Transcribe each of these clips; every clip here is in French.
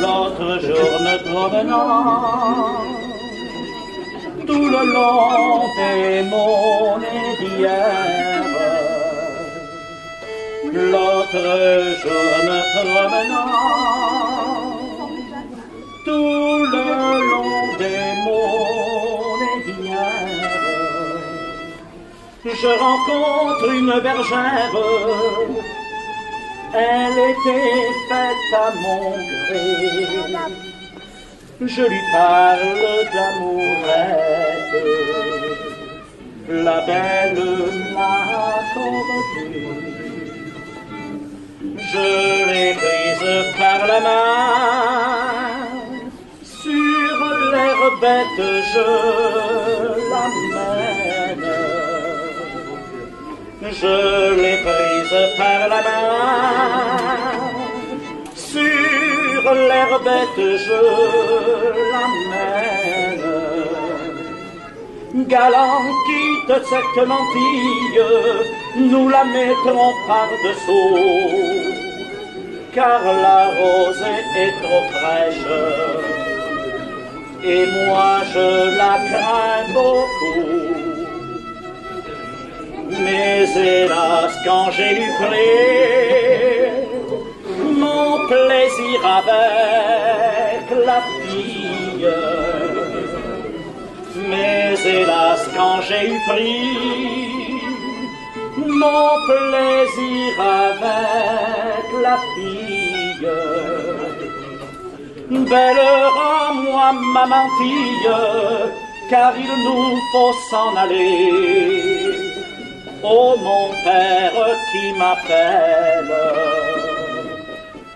L'autre jour me promenant tout le long des monnaies d'hier, l'autre jour me promenant tout le long des monnaies d'hier, je rencontre une bergère. Elle était faite à mon gré. Je lui parle d'amourette. La belle m'a accordé. Je l'ai prise par la main. Sur l'herbette je l'amène. Je l'ai prise par la main, sur l'herbette je l'amène. Galant, quitte cette mantille, nous la mettrons par-dessous, car la rosée est trop fraîche, et moi je la crains beaucoup. Mais hélas, quand j'ai eu pris mon plaisir avec la fille, mais hélas, quand j'ai eu pris mon plaisir avec la fille, belle rends-moi ma mantille, car il nous faut s'en aller. Oh mon père qui m'appelle,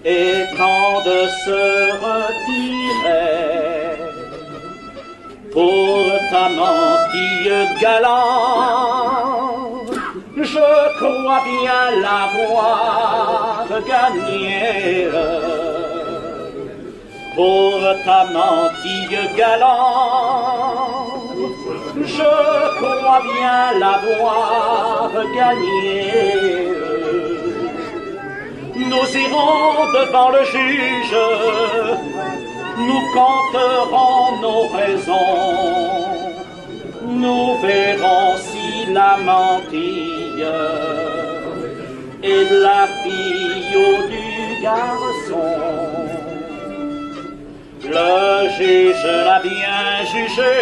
et quand de se retirer, pour ta mantille galant, je crois bien l'avoir gagnée. Pour ta mantille galant, je crois bien l'avoir gagnée. Nous irons devant le juge, nous compterons nos raisons, nous verrons si la mantille est de la fille ou du garçon. Le juge l'a bien jugé,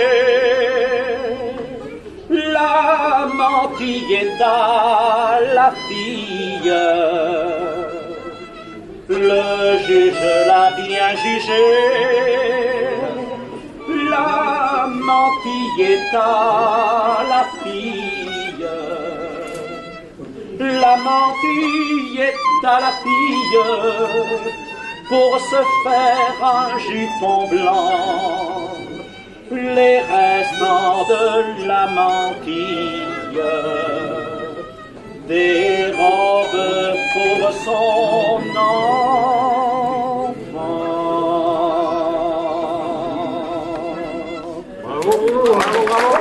la mantille est à la fille. Le juge l'a bien jugé, la mantille est à la fille. La mantille est à la fille pour se faire un jupon blanc. Les restants de la mantille, des robes pour son enfant. Bravo, bravo, bravo.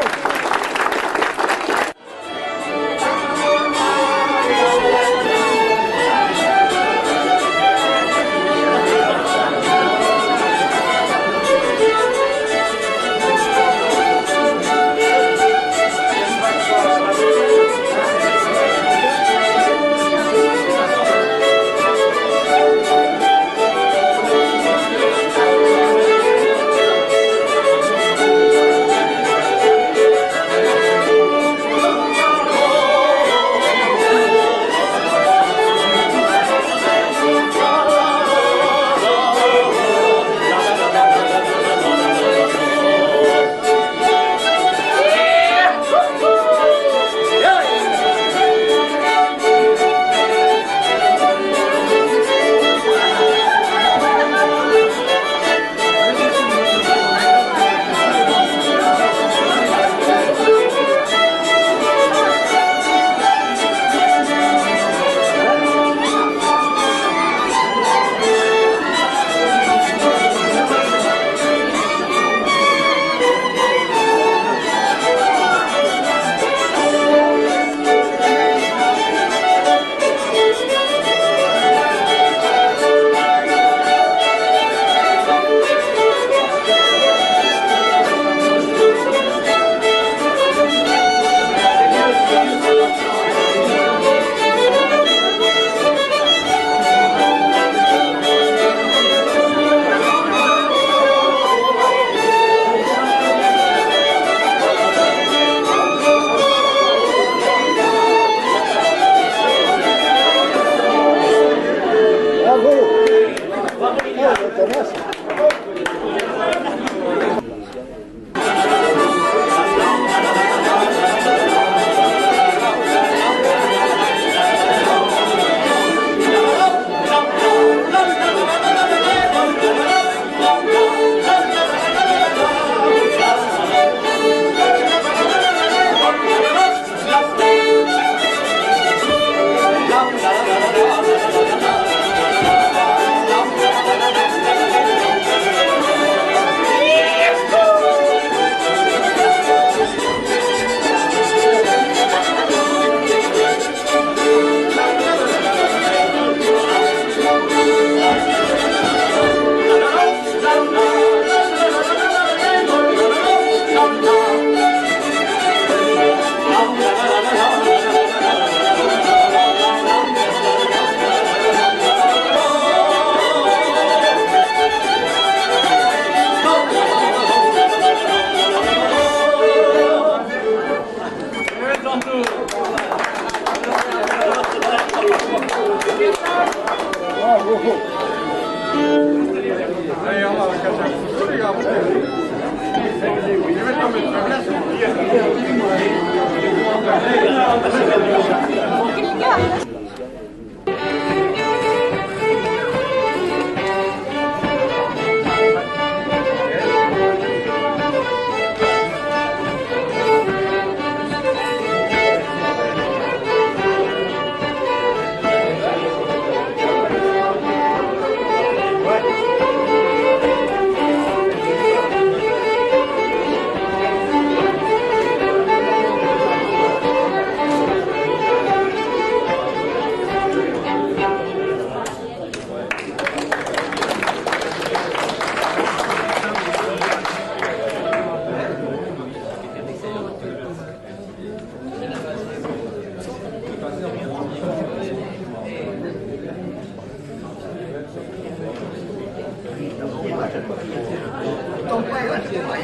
Ton père, c'est pas.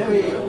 Oui.